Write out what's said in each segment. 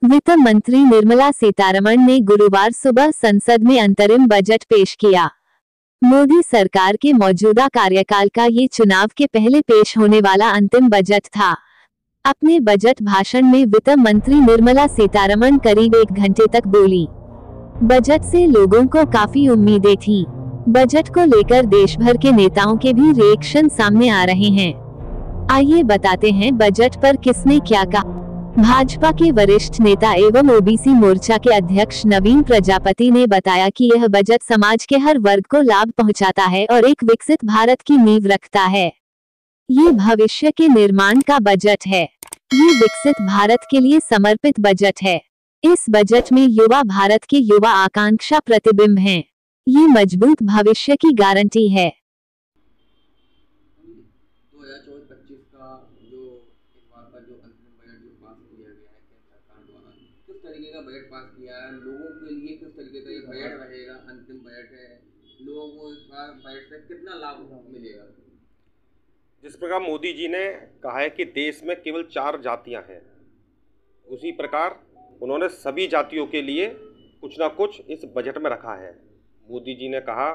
वित्त मंत्री निर्मला सीतारमण ने गुरुवार सुबह संसद में अंतरिम बजट पेश किया। मोदी सरकार के मौजूदा कार्यकाल का ये चुनाव के पहले पेश होने वाला अंतिम बजट था। अपने बजट भाषण में वित्त मंत्री निर्मला सीतारमण करीब 1 घंटे तक बोली। बजट से लोगों को काफी उम्मीदें थी। बजट को लेकर देश भर के नेताओं के भी रिएक्शन सामने आ रहे हैं। आइए बताते हैं बजट पर किसने क्या कहा। भाजपा के वरिष्ठ नेता एवं ओबीसी मोर्चा के अध्यक्ष नवीन प्रजापति ने बताया कि यह बजट समाज के हर वर्ग को लाभ पहुंचाता है और एक विकसित भारत की नींव रखता है। ये भविष्य के निर्माण का बजट है। ये विकसित भारत के लिए समर्पित बजट है। इस बजट में युवा भारत की युवा आकांक्षा प्रतिबिंब हैं। ये मजबूत भविष्य की गारंटी है। 2024-25 का जो इस बार का जो अंतिम बजट जो पास किया गया है केंद्र सरकार द्वारा, किस तरीके का बजट पास किया है, लोगों के लिए किस तरीके का ये बजट रहेगा, अंतिम बजट है, लोगों को इस बार बजट से कितना लाभ मिलेगा। जिस प्रकार मोदी जी ने कहा है कि देश में केवल 4 जातियां हैं, उसी प्रकार उन्होंने सभी जातियों के लिए कुछ ना कुछ इस बजट में रखा है। मोदी जी ने कहा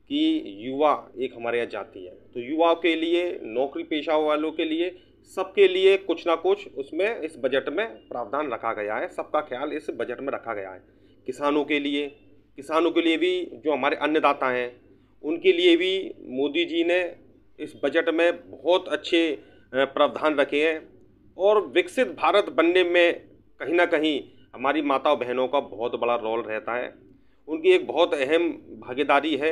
कि युवा एक हमारे यहाँ जाति है, तो युवाओं के लिए, नौकरी पेशा वालों के लिए, सबके लिए कुछ ना कुछ उसमें इस बजट में प्रावधान रखा गया है। सबका ख्याल इस बजट में रखा गया है। किसानों के लिए भी, जो हमारे अन्नदाता हैं उनके लिए भी मोदी जी ने इस बजट में बहुत अच्छे प्रावधान रखे हैं। और विकसित भारत बनने में कहीं ना कहीं हमारी माताओं बहनों का बहुत बड़ा रोल रहता है। उनकी एक बहुत अहम भागीदारी है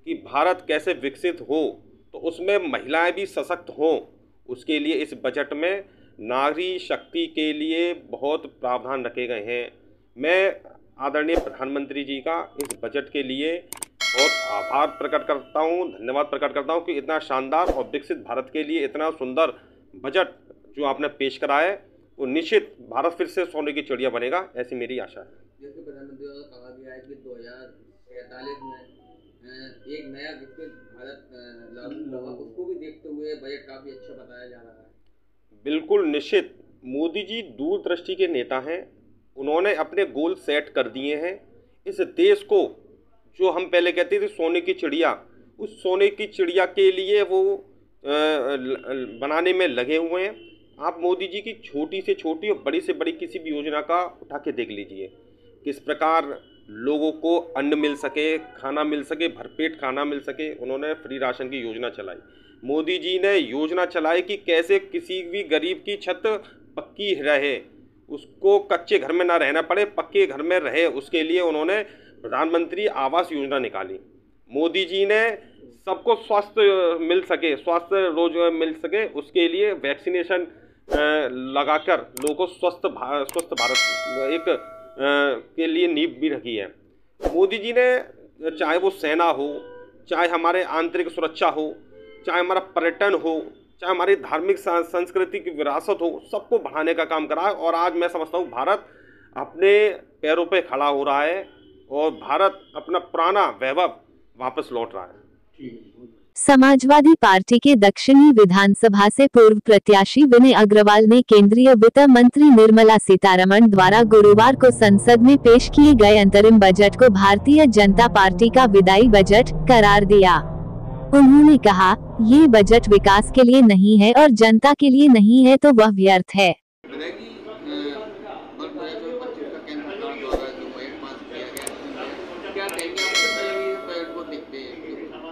कि भारत कैसे विकसित हो, तो उसमें महिलाएं भी सशक्त हों। उसके लिए इस बजट में नारी शक्ति के लिए बहुत प्रावधान रखे गए हैं। मैं आदरणीय प्रधानमंत्री जी का इस बजट के लिए बहुत आभार प्रकट करता हूं, धन्यवाद प्रकट करता हूं कि इतना शानदार और विकसित भारत के लिए इतना सुंदर बजट जो आपने पेश करा है, वो निश्चित भारत फिर से सोने की चिड़िया बनेगा, ऐसी मेरी आशा है। जैसे प्रधानमंत्री द्वारा कहा गया है कि 2047 में एक नया विकसित भारत लागू होगा, उसको भी देखते हुए बजट काफ़ी अच्छा बताया जा रहा है। बिल्कुल निश्चित, मोदी जी दूरदृष्टि के नेता हैं। उन्होंने अपने गोल सेट कर दिए हैं। इस देश को, जो हम पहले कहते थे सोने की चिड़िया, उस सोने की चिड़िया के लिए वो बनाने में लगे हुए हैं। आप मोदी जी की छोटी से छोटी और बड़ी से बड़ी किसी भी योजना का उठा के देख लीजिए, किस प्रकार लोगों को अन्न मिल सके, खाना मिल सके, भरपेट खाना मिल सके। उन्होंने फ्री राशन की योजना चलाई। मोदी जी ने योजना चलाई कि कैसे किसी भी गरीब की छत पक्की रहे, उसको कच्चे घर में ना रहना पड़े, पक्के घर में रहे। उसके लिए उन्होंने प्रधानमंत्री आवास योजना निकाली। मोदी जी ने सबको स्वास्थ्य मिल सके, स्वास्थ्य रोजगार मिल सके, उसके लिए वैक्सीनेशन लगाकर लोगों को स्वस्थ भारत एक के लिए नींव भी रखी है। मोदी जी ने, चाहे वो सेना हो, चाहे हमारे आंतरिक सुरक्षा हो, चाहे हमारा पर्यटन हो, चाहे हमारी धार्मिक संस्कृति की विरासत हो, सबको बढ़ाने का काम करा है। और आज मैं समझता हूँ भारत अपने पैरों पे खड़ा हो रहा है और भारत अपना पुराना वैभव वापस लौट रहा है। समाजवादी पार्टी के दक्षिणी विधानसभा से पूर्व प्रत्याशी विनय अग्रवाल ने केंद्रीय वित्त मंत्री निर्मला सीतारमण द्वारा गुरुवार को संसद में पेश किए गए अंतरिम बजट को भारतीय जनता पार्टी का विदाई बजट करार दिया। उन्होंने कहा, ये बजट विकास के लिए नहीं है और जनता के लिए नहीं है तो वह व्यर्थ है।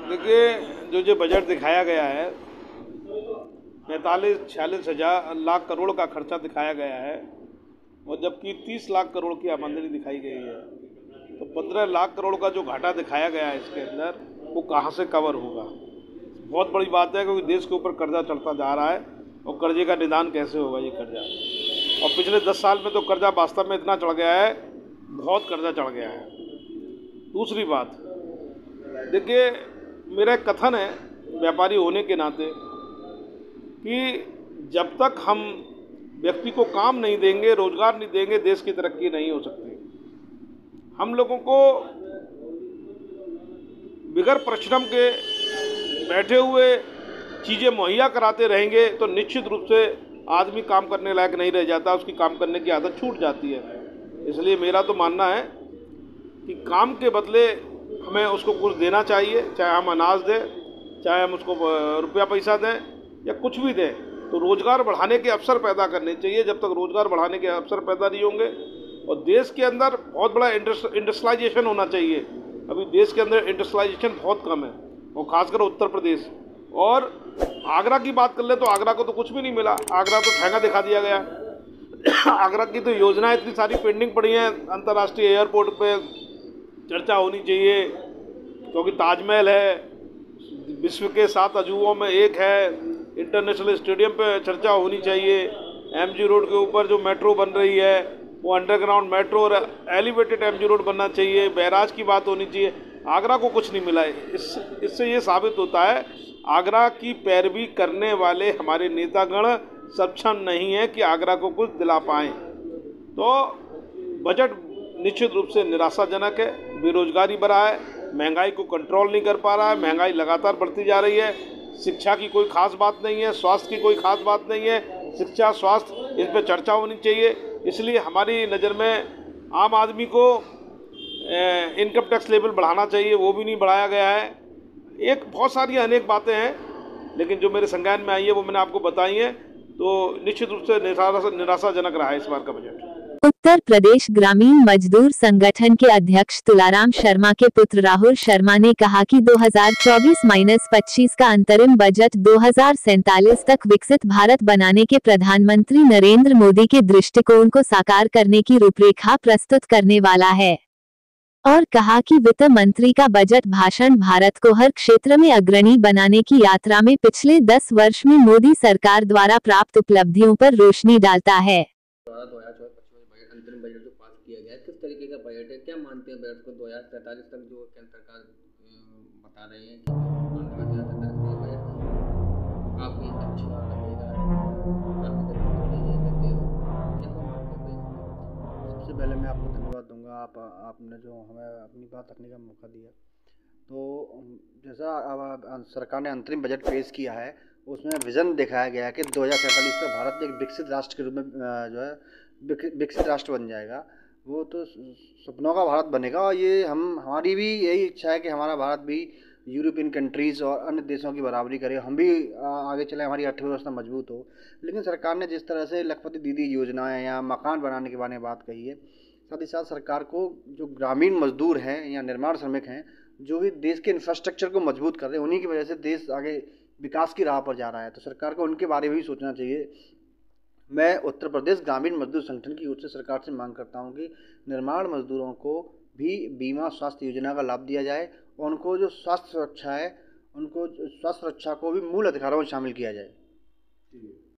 देखिए, जो बजट दिखाया गया है, 45-46 लाख करोड़ का खर्चा दिखाया गया है, और जबकि 30 लाख करोड़ की आमदनी दिखाई गई है, तो 15 लाख करोड़ का जो घाटा दिखाया गया है इसके अंदर, वो कहाँ से कवर होगा। बहुत बड़ी बात है, क्योंकि देश के ऊपर कर्जा चढ़ता जा रहा है और कर्जे का निदान कैसे होगा ये कर्जा। और पिछले 10 साल में तो कर्जा वास्तव में इतना चढ़ गया है, बहुत कर्जा चढ़ गया है। दूसरी बात, देखिए, मेरा एक कथन है व्यापारी होने के नाते कि जब तक हम व्यक्ति को काम नहीं देंगे, रोजगार नहीं देंगे, देश की तरक्की नहीं हो सकती। हम लोगों को बिगर परिश्रम के बैठे हुए चीज़ें मुहैया कराते रहेंगे तो निश्चित रूप से आदमी काम करने लायक नहीं रह जाता, उसकी काम करने की आदत छूट जाती है। इसलिए मेरा तो मानना है कि काम के बदले हमें उसको कुछ देना चाहिए, चाहे हम अनाज दें, चाहे हम उसको रुपया पैसा दें या कुछ भी दें, तो रोज़गार बढ़ाने के अवसर पैदा करने चाहिए। जब तक रोज़गार बढ़ाने के अवसर पैदा नहीं होंगे, और देश के अंदर बहुत बड़ा इंडस्ट्रियलाइजेशन होना चाहिए। अभी देश के अंदर इंडस्ट्रियलाइजेशन बहुत कम है, और खासकर उत्तर प्रदेश। और आगरा की बात कर ले तो आगरा को तो कुछ भी नहीं मिला, आगरा तो ठेंगा दिखा दिया गया। आगरा की तो योजनाएं इतनी सारी पेंडिंग पड़ी हैं, अंतर्राष्ट्रीय एयरपोर्ट पे चर्चा होनी चाहिए, क्योंकि ताजमहल है, विश्व के 7 अजूबों में एक है। इंटरनेशनल स्टेडियम पे चर्चा होनी चाहिए। एमजी रोड के ऊपर जो मेट्रो बन रही है, वो अंडरग्राउंड मेट्रो और एलिवेटेड एमजी रोड बनना चाहिए। बैराज की बात होनी चाहिए। आगरा को कुछ नहीं मिला है। इससे ये साबित होता है आगरा की पैरवी करने वाले हमारे नेतागण सक्षम नहीं है कि आगरा को कुछ दिला पाएँ। तो बजट निश्चित रूप से निराशाजनक है। बेरोजगारी बढ़ा है, महंगाई को कंट्रोल नहीं कर पा रहा है, महंगाई लगातार बढ़ती जा रही है। शिक्षा की कोई खास बात नहीं है, स्वास्थ्य की कोई खास बात नहीं है। शिक्षा, स्वास्थ्य, इस पर चर्चा होनी चाहिए। इसलिए हमारी नज़र में आम आदमी को इनकम टैक्स लेवल बढ़ाना चाहिए, वो भी नहीं बढ़ाया गया है। एक बहुत सारी अनेक बातें हैं, लेकिन जो मेरे संज्ञान में आई है वो मैंने आपको बताई है। तो निश्चित रूप से निराशाजनक रहा है इस बार का बजट। उत्तर प्रदेश ग्रामीण मजदूर संगठन के अध्यक्ष तुलाराम शर्मा के पुत्र राहुल शर्मा ने कहा कि 2024-25 का अंतरिम बजट 2047 तक विकसित भारत बनाने के प्रधानमंत्री नरेंद्र मोदी के दृष्टिकोण को साकार करने की रूपरेखा प्रस्तुत करने वाला है, और कहा कि वित्त मंत्री का बजट भाषण भारत को हर क्षेत्र में अग्रणी बनाने की यात्रा में पिछले 10 वर्ष में मोदी सरकार द्वारा प्राप्त उपलब्धियों पर रोशनी डालता है। अंतरिम बजट जो पास किया गया है, किस तरीके का बजट है? क्या मानते हैं बजट को 2047 तक जो केंद्र सरकार बता रहे हैं कि बजट काफ़ी अच्छा रहेगा, सबसे पहले मैं आपको धन्यवाद दूंगा, आपने जो हमें अपनी बात रखने का मौका दिया। तो जैसा अब सरकार ने अंतरिम बजट पेश किया है, उसमें विज़न दिखाया गया है कि 2047 तक भारत एक विकसित राष्ट्र के रूप में जो है विकसित राष्ट्र बन जाएगा। वो तो सपनों का भारत बनेगा, और ये हमारी भी यही इच्छा है कि हमारा भारत भी यूरोपियन कंट्रीज़ और अन्य देशों की बराबरी करे, हम भी आगे चले, हमारी अर्थव्यवस्था मजबूत हो। लेकिन सरकार ने जिस तरह से लखपति दीदी योजनाएं या मकान बनाने के बारे में बात कही है, साथ ही साथ सरकार को जो ग्रामीण मजदूर हैं या निर्माण श्रमिक हैं, जो भी देश के इंफ्रास्ट्रक्चर को मजबूत कर रहे हैं, उन्हीं की वजह से देश आगे विकास की राह पर जा रहा है। तो सरकार को उनके बारे में भी सोचना चाहिए। मैं उत्तर प्रदेश ग्रामीण मजदूर संगठन की ओर से सरकार से मांग करता हूं कि निर्माण मजदूरों को भी बीमा स्वास्थ्य योजना का लाभ दिया जाए, और उनको जो स्वास्थ्य सुरक्षा है, उनको स्वास्थ्य सुरक्षा को भी मूल अधिकारों में शामिल किया जाए।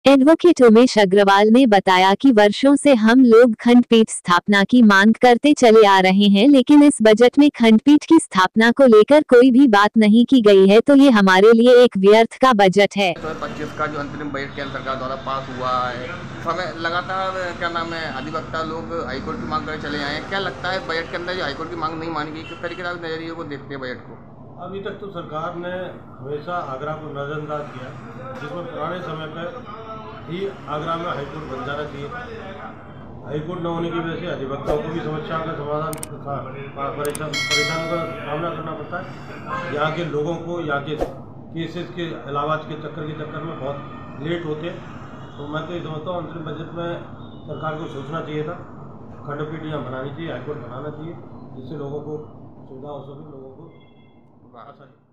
एडवोकेट उमेश अग्रवाल ने बताया कि वर्षों से हम लोग खंडपीठ स्थापना की मांग करते चले आ रहे हैं, लेकिन इस बजट में खंडपीठ की स्थापना को लेकर कोई भी बात नहीं की गई है, तो ये हमारे लिए एक व्यर्थ का बजट है। 2025 का जो अंतरिम बजट केंद्र सरकार द्वारा पास हुआ है, समय लगातार क्या नाम है अधिवक्ता लोग हाईकोर्ट की मांग कर चले आए हैं। क्या लगता है बजट के अंदर जो हाईकोर्ट की मांग नहीं मानी गई, किस तरीके से नजरिए को देखते हैं बजट को? अभी तक तो सरकार ने हमेशा आगरा को नज़रअंदाज किया, जिसमें पुराने समय पर ही आगरा में हाईकोर्ट बन जाना चाहिए। हाईकोर्ट न होने की वजह से अधिवक्ताओं को भी समस्या का समाधान परेशानियों का सामना करना पड़ता है। यहाँ के लोगों को यहाँ के केसेस के इलाहाबाद के चक्कर में बहुत लेट होते। तो मैं तो ये समझता हूँ अंतरिम बजट में सरकार को सोचना चाहिए था, खंडपीठ यहाँ बनानी चाहिए, हाईकोर्ट बनाना चाहिए, जिससे लोगों को सुविधा हो सके, लोगों को आसानी।